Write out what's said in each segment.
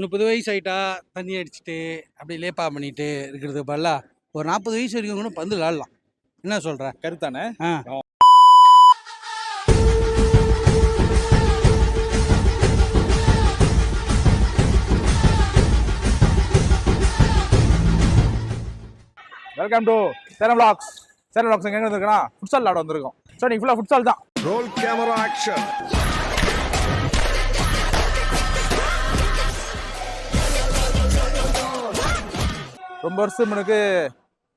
30 வயசு ஆயிட்டா தண்ணி அடிச்சுட்டு அப்படி லேப்பா பண்ணிட்டு இருக்கிறது பதிலா ஒரு 40 வயசு வரைக்கும் கூட பந்து விளாடலாம். என்ன சொல்ற? கருத்தானே. ஆ welcome to Salem vlogs. Salem vlogs எங்க வந்திருக்கோம்னா ஃபுட்சால் விளாட வந்திருக்கோம். ஸோ நீங்க ஃபுல்லாக ஃபுட்சால் தான். Roll camera action. ரொம்ப வருஷம் முன்னுக்கு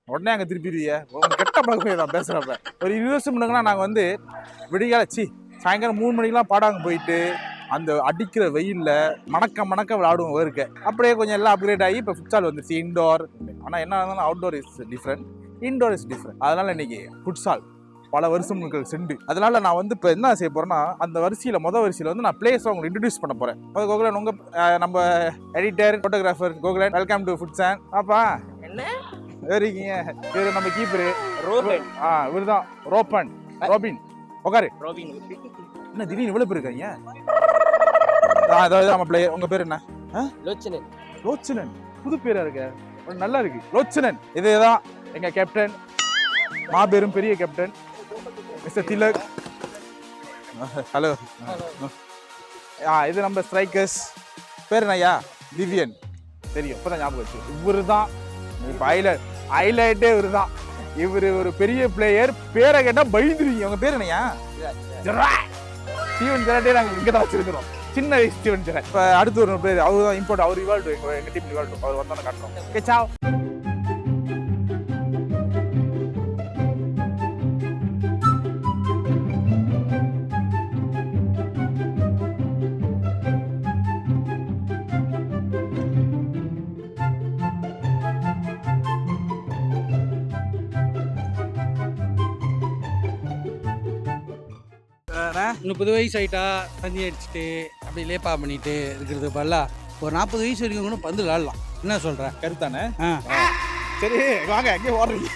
உடனே அங்கே திருப்பிடுவீங்க. கெட்ட பழக்கம் தான் பேசுகிறப்ப. ஒரு 20 வருஷம் முன்னுக்குனா நாங்கள் வந்து விடிகாலச்சி சாயங்காலம் 3 மணிக்கெலாம் பாடாங்க போயிட்டு அந்த அடிக்கிற வெயிலில் மணக்க விளாடுவோம் இருக்க. அப்படியே கொஞ்சம் எல்லாம் அப்கிரேட் ஆகி இப்போ ஃபுட்சால் வந்துருச்சு இன்டோர். ஆனால் என்ன இருந்தாலும் outdoor is different, indoor is different. அதனால இன்னைக்கு ஃபுட்சால் பல வருஷங்களுக்கு சென்று. அதனால நான் வந்து இப்போ என்ன செய்ய போறேன்னா அந்த மொதல் வரிசையில் வந்து நான் பிளேஸ் உங்களுக்கு இன்ட்ரடியூஸ் பண்ண போறேன். கோகுலன் உங்க நம்ம editor photographer Gokulan, welcome to ஃபுட்சான். பாப்பா என்ன இருக்கீங்க? இவரு நம்ம கீப்பரு ரோபன். இவருதான் ரோபின். உட்காரு. என்ன திடீர்னு இவ்வளவு பேர் இருக்காங்க? அதாவது நம்ம பிளேயர். உங்க பேர் என்ன? லோச்சனன். புது பேரா இருக்கு, நல்லா இருக்கு. லோச்சனன். இதுதான் எங்க கேப்டன், மாபெரும் பெரிய கேப்டன் மிஸ்டர் திலக். ஹலோ. இது நம்ம ஸ்ட்ரைக்கர்ஸ். பேர் என்னய்யா? திவ்யன். தெரியும், இப்பதான் ஞாபகம் வச்சு. இவரு தான் ஹைலைட்டே. இவரு தான். இவரு ஒரு பெரிய பிளேயர். பேரை கேட்டா பயந்துருவீங்க. உங்க பேர் என்னய்யா? ஸ்டீவன் ஜெராட்டே. நாங்கள் இங்கே தான் வச்சிருக்கிறோம், சின்ன வயசு ஸ்டீவன் ஜெராட். இப்போ அடுத்து ஒரு பேர் அவர் தான் இம்போர்ட். அவர் ரிவால்டு, எங்கள் டீம் ரிவால்டு. அவர் வந்தாலும் காட்டுறோம். ஓகே, சாவ். முப்பது வயசு ஆயிட்டா தண்ணி அடிச்சுட்டு அப்படி லேப்பா பண்ணிட்டு இருக்கிறது பதிலா ஒரு 40 வயசு வரைக்கும் கூட பந்து விளாடலாம். என்ன சொல்ற? கருத்தானே. ஆ சரி வாங்க, எங்கே ஓடுறீங்க?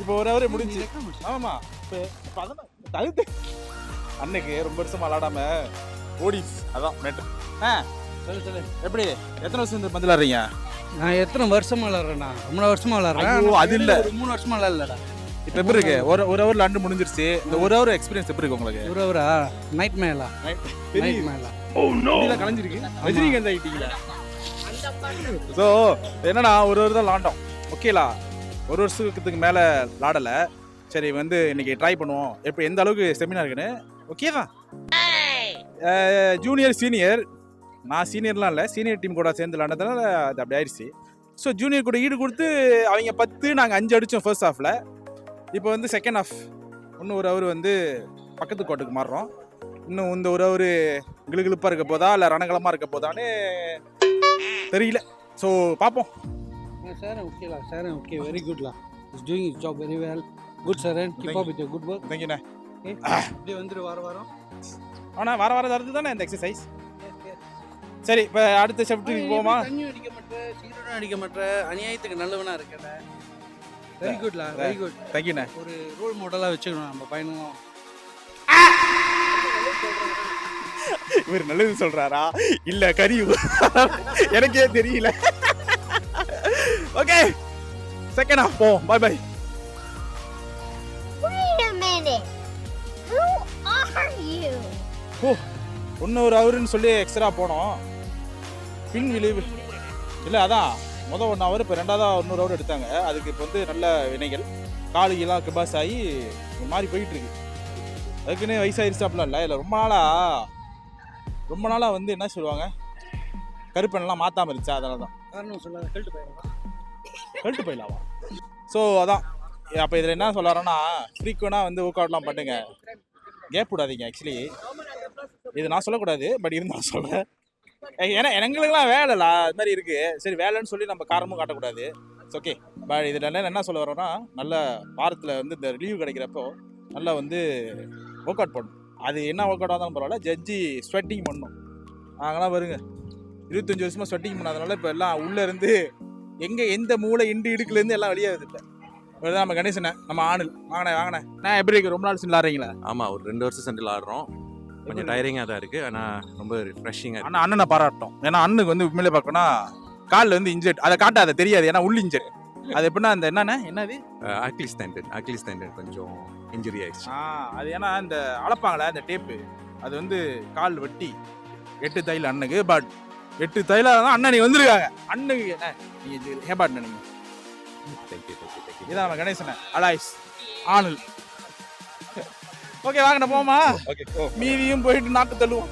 இப்போ ஒரு அவர் முடிஞ்சு. ஆமாம்மா. இப்போ அதான் தகுத்து அன்னைக்கு ரொம்ப வருஷமா விளாடாம ஓடிஸ். அதான் மேட்ரு. சொல்லு. எப்படி எத்தனை வருஷம் இந்த பந்து விளாடுறீங்க? நான் எத்தனை வருஷமா விளாட்றேண்ணா? ரொம்ப வருஷமா விளாட்றேன். அது இல்லை, 3 வருஷமா விளாட்லடா. இப்போ எப்படி இருக்கு? ஒரு ஹவர் லண்டு முடிஞ்சிருச்சு. இந்த ஒரு ஹவர் எக்ஸ்பீரியன்ஸ் எப்படி இருக்கு உங்களுக்கு? ஒரு ஹவரா? நைட் மேலா கலைஞ்சிருக்கு. ரஜினிகாந்த் ஆகிட்டீங்களா? ஸோ என்னன்னா ஒரு ஹவர் தான் விளாண்டோம். ஓகேலா, ஒரு வருஷத்துக்கு மேலே விளாடலை. சரி வந்து இன்னைக்கு ட்ரை பண்ணுவோம் எப்படி எந்த அளவுக்கு செமினார் இருக்குன்னு. ஓகே தான். Junior senior. நான் சீனியர்லாம் இல்லை, சீனியர் டீம் கூட சேர்ந்து விளாண்டதுனால அது அப்படி ஆயிடுச்சு. ஸோ ஜூனியர் கூட ஈடு கொடுத்து அவங்க 10, நாங்கள் 5 அடித்தோம் ஃபர்ஸ்ட் ஹாஃபில். இப்போ வந்து செகண்ட் ஹாஃப் இன்னும் ஒரு ஹவர் வந்து பக்கத்து கோட்டுக்கு மாறுறோம். இன்னும் இந்த ஒரு ஹவர் கிளுகிழுப்பாக இருக்க போதா இல்லை ரணகலமாக இருக்க போதான்னு தெரியல. ஸோ பார்ப்போம். சார் ஓகேலா, சார் ஓகே, வெரி குட்லா. Is doing is job very well. Good sir, keep up with your good work. தேங்க்யூண்ணே. இப்படி வந்துரு வாரம் ஆனால் வாரம் தருது தானே இந்த எக்ஸசைஸ். சரி, இப்போ அடுத்த ஷிஃப்ட்டுக்கு போமா? தண்ணி அடிக்க மாட்டேன், சீக்கிரம் அடிக்க மாட்டேன், அநியாயத்துக்கு நல்லவனா இருக்கல. வெரி குட்லா, வெரி குட். தேங்க்யூண்ணே. ஒரு ரோல் மாடலாக வச்சுக்கணும் நம்ம பையனும். இவர் நல்லது சொல்றாரா இல்ல கறி எனக்கே தெரியல. ஓகே, செகண்ட் ஹாஃப் போவோம். Bye bye. Wait a minute. Who are you? இன்னொரு ஹவர்னு சொல்லி எக்ஸ்ட்ரா போனோம். பின் விளைவு இல்லை, அதான் மொதல் 1 ஹவர், இப்போ ரெண்டாவதாக இன்னொரு ஹவர் எடுத்தாங்க. அதுக்கு இப்போ வந்து நல்ல வினைகள் காலுகெல்லாம் கிபாஸ் ஆகி ஒரு மாதிரி போயிட்டு இருக்கு. அதுக்குன்னு வயசாயிருச்சாப்லாம் இல்லை. இல்லை ரொம்ப நாளாக வந்து என்ன சொல்லுவாங்க, கருப்பெண்ணெல்லாம் மாற்றாமல் இருந்துச்சா, அதனால தான். காரணம் சொல்லாத, கழட்டு போயிடலாமா? ஸோ அதான். அப்போ இதில் என்ன சொல்கிறாரோன்னா, ஃப்ரீக்வெண்ட்டாக வந்து ஒர்க் அவுட்லாம் பண்ணுங்க, கேப் விடாதீங்க. ஆக்சுவலி இது நான் சொல்லக்கூடாது, பட் இருந்தால் சொல்கிறேன். ஏன்னா எங்களுக்குலாம் வேலைலா அது மாதிரி இருக்குது. சரி, வேலைன்னு சொல்லி நம்ம காரணமும் காட்டக்கூடாது. It's okay. பட் இதில் என்ன சொல்ல வரோன்னா, நல்ல வாரத்தில் வந்து இந்த லீவு கிடைக்கிறப்போ நல்லா வந்து ஒர்க் அவுட் பண்ணணும். அது என்ன ஒர்க் அவுட்டாக இருந்தாலும் பரவாயில்ல, ஜட்ஜி ஸ்வெட்டிங் பண்ணணும். நாங்களாம் வருங்க 25 வருஷமாக ஸ்வெட்டிங் பண்ணாதனால இப்போ எல்லாம் உள்ளே இருந்து எங்கே எந்த மூளை இடுக்குலேருந்து எல்லாம் வெளியாகுது. இப்போ நம்ம கணேசனை, நம்ம ஆணில் வாங்கினேன் நான் எப்படி இருக்கு? ரொம்ப நாள் சென்று விளாட்றீங்களா? ஆமாம், ஒரு 2 வருஷம் சென்று விளாட்றோம். கொஞ்சம் டயரிங்காக தான் இருக்குது ஆனால் ரொம்ப ரிஃப்ரெஷிங்காக ஆனால் அண்ணனை பாராட்டும். ஏன்னா அண்ணனுக்கு வந்து உண்மையிலே பார்க்கணும்னா காலில் வந்து இன்ஜெக்ட் அதை காட்டாத தெரியாது, ஏன்னா உள்ள இன்ஜெக்ட். அது எப்படின்னா அந்த என்னது ஆக்லிஸ் டெண்டன் கொஞ்சம் இன்ஜுரி ஆயிடுச்சு. அது ஏன்னா இந்த அளப்பாங்களே அந்த டேப்பு, அது வந்து கால் வெட்டி 8 தையல் அண்ணனுக்கு. பட் 8 தையல தான் அண்ணன் வந்துருக்காங்க. அண்ணனுக்கு என்ன நீங்க ஹேபாட் நினைங்க. தேங்க்யூ. இதான் நம்ம கணேசன் அலாய்ஸ் ஆனல். ஓகே வாங்க போமா. ஓகே மீதியும் போயிட்டு நாட்டு தள்ளுவோம்.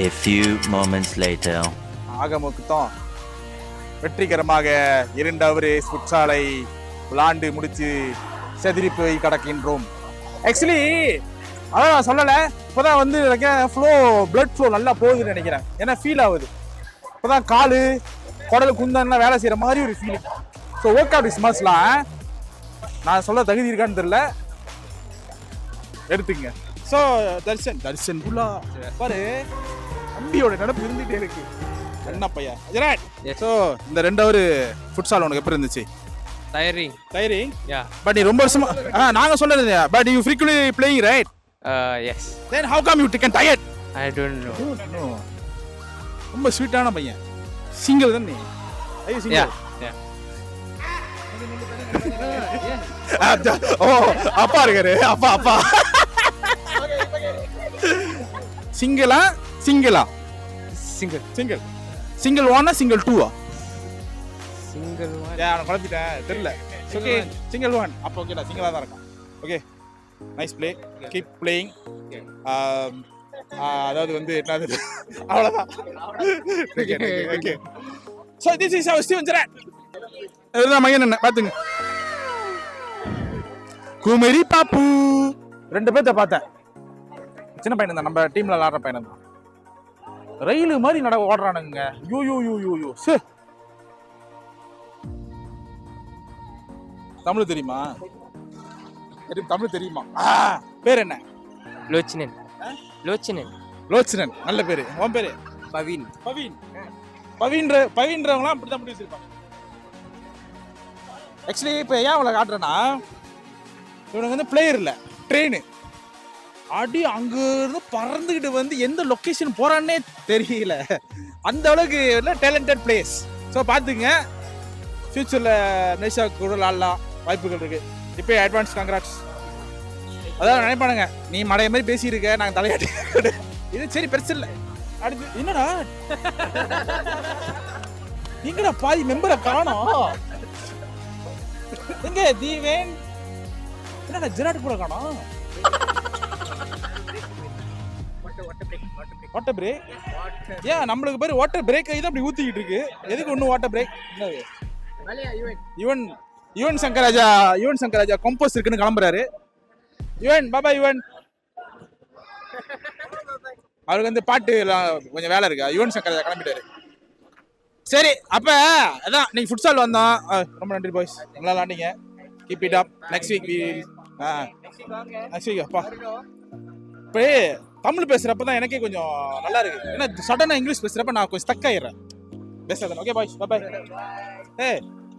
A few moments later. ஆகமொத்தம் வெற்றிகரமாக 2 ஃபுட்சாலை விளாண்டு முடிச்சு செதிரி போய் கிடக்கின்றோம். ஆக்சுவலி அதான் நான் சொல்லலை, இப்போதான் வந்து பிளட் ஃப்ளோ நல்லா போகுதுன்னு நினைக்கிறேன். ஏன்னா ஃபீல் ஆகுது இப்போதான் காலு குடல் குந்தன்லாம் வேலை செய்கிற மாதிரி ஒரு ஃபீலிங். ஸோ ஒர்க் அவுட் ஸ்மார்ட்ஸ்லாம் நான் சொல்ல தகுதி இருக்கான்னு தெரியல, எடுத்துங்க. ஸோ தர்ஷன் ஃபுல்லா பாரு அம்பியோட நடப்பு இருந்துகிட்டே இருக்கு. என்ன பையா ஸோ இந்த 2 ஹவர் ஃபுட்சால் உனக்கு எப்படி இருந்துச்சு? Tiring? Yeah. பட் நீ ரொம்ப வருஷமா நாங்க சொல்றது, but you frequently playing, right? Yes. Then how come you taken tired? I don't know. No. ரொம்ப ஸ்வீட்டான பையன். சிங்கிள் தான் நீ? ஐயோ சிங்கிள். Yeah. ஓ அப்பா இருக்காரு. அப்பா சிங்கிளா? Single. Single 1 single 2? Single one. நான் குழப்பிட்டேன் தெரியல. Okay single 1. அப்போ ஓகேடா, சிங்கிளா தான் இருக்கான். Okay nice play, keep playing. அதாவது வந்து என்னது அவ்வளோதான். Okay so this is our Steven Gerrard. இதுதான் மையன் என்ன பார்த்துங்க. குமரி பாப்பு 2 பேர்த்த பார்த்தேன். சின்ன பையன் தான், நம்ம டீம்ல விளாடுற பையன் தான். ரயிலு மாதிரி ஓடுறானுங்க. You say. தமிழ் தெரியுமா? தமிழ் தெரியுமா? பேர் என்ன? லோச்சனன். நல்ல பேரு. உன் பேரு? பவீன்றவங்களாம் அப்படிதான் முடிவு வச்சிருப்பாங்க. ஆக்சுவலி இப்போ ஏன் அவளை காட்டுறேன்னா, இவனுக்கு வந்து பிளேயர் இல்லை, ட்ரெயின். அடி அங்க இருந்து பறந்துகிட்டு வந்து எந்த லொக்கேஷன் போறான்னே தெரியல. அந்த அளவுக்கு டேலண்டட் பிளேஸ். ஸோ பார்த்துங்க, ஃபியூச்சரில் நேஷா கூட விளாடலாம், வாய்ப்புகள் இருக்கு. இப்போ அட்வான்ஸ் காங்கிராட்ஸ். அதான் நினைப்பானுங்க, நீ மடைய மாதிரி பேசியிருக்க, நாங்கள் தலையாட்டி இது சரி பெருசு இல்லை. அடுத்து என்னடா நீங்கடா பாதி மெம்பரை காணோம். எங்க தீவேன் என்னடா ஜெராட் கூட காணோம். Water break? ஏன் நம்மளுக்கு பேர் வாட்டர் பிரேக் தான் அப்படி ஊத்திக்கிட்டு இருக்கு. எதுக்கு ஒன்றும் water break? Yuvan Shankar Raja compose இருக்குன்னு கிளம்புறாரு. யுவன் பாபா யுவன், அவருக்கு வந்து பாட்டு கொஞ்சம் வேலை இருக்கு. யுவன் சங்கராஜா கிளம்பிட்டாரு. சரி அப்ப அதான் நீங்க ஃபுட்சால் வந்தோம். ரொம்ப நன்றி பாய்ஸ், நல்லா விளாண்டிங்க. Keep it up. Next week அப்பா இப்போ தமிழ் பேசுறப்ப தான் எனக்கே கொஞ்சம் நல்லா இருக்கு. ஏன்னா சடனா இங்கிலீஷ் பேசுறப்ப நான் கொஞ்சம் ஸ்டக் ஆயிடுறேன் பேசுறேன். Okay boys boy.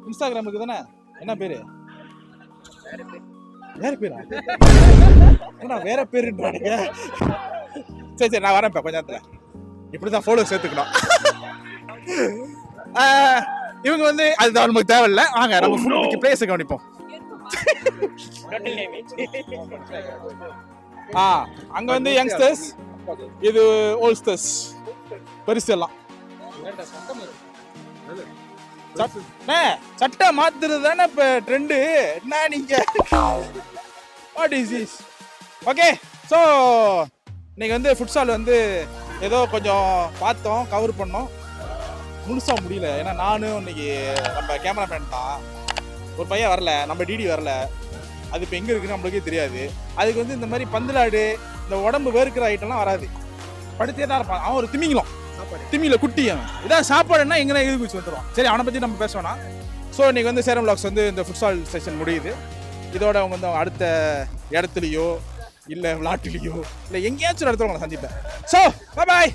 இன்ஸ்டாகிராமுக்கு தானே என்ன பேரு? வேற பேரா? என்ன வேற பேருன்றானுங்க. சரி நான் வரேன் கொஞ்ச நேரத்தில். இப்படிதான் ஃபாலோ சேர்த்துக்கணும். இவங்க வந்து அதுதான் நமக்கு தேவையில்லை. வாங்க நம்ம ஃபுட் பிளேஸை கவனிப்போம். அங்க வந்து யங்ஸ்டர்ஸ், இது ஓல்ஸ்டர்ஸ், பெருசு எல்லாம். சட்டை மாத்துறது தானே இப்ப ட்ரெண்டு. என்ன நீங்க what is this? Okay so இன்னைக்கு வந்து ஃபுட்சால் வந்து ஏதோ கொஞ்சம் பார்த்தோம், கவர் பண்ணோம், முழுசா முடியல. ஏன்னா நானும் இன்னைக்கு நம்ம கேமராமேன் தான், ஒரு பையன் வரல, நம்ம டிடி வரல. அது இப்போ எங்கே இருக்குன்னு நம்மளுக்கே தெரியாது. அதுக்கு வந்து இந்த மாதிரி பந்தலாடு, இந்த உடம்பு வேர்க்கிற ஐட்டம்லாம் வராது, படுத்தே தான் இருப்பான். அவன் ஒரு திமிங்கில குட்டி. அவன் இதான் சாப்பாடுன்னா எங்கன்னா எழுதி குச்சி வந்துடுவான். சரி அவனை பற்றி நம்ம பேசோம்னா, ஸோ இன்னைக்கு வந்து சேரம் விளாக்ஸ் வந்து இந்த ஃபுட்சால் செஷன் முடியுது. இதோட அவங்க வந்து அடுத்த இடத்துலையோ இல்லை விளாட்டுலையோ இல்லை எங்கேயாச்சும் இடத்துல உங்களை சந்திப்பேன். So bye.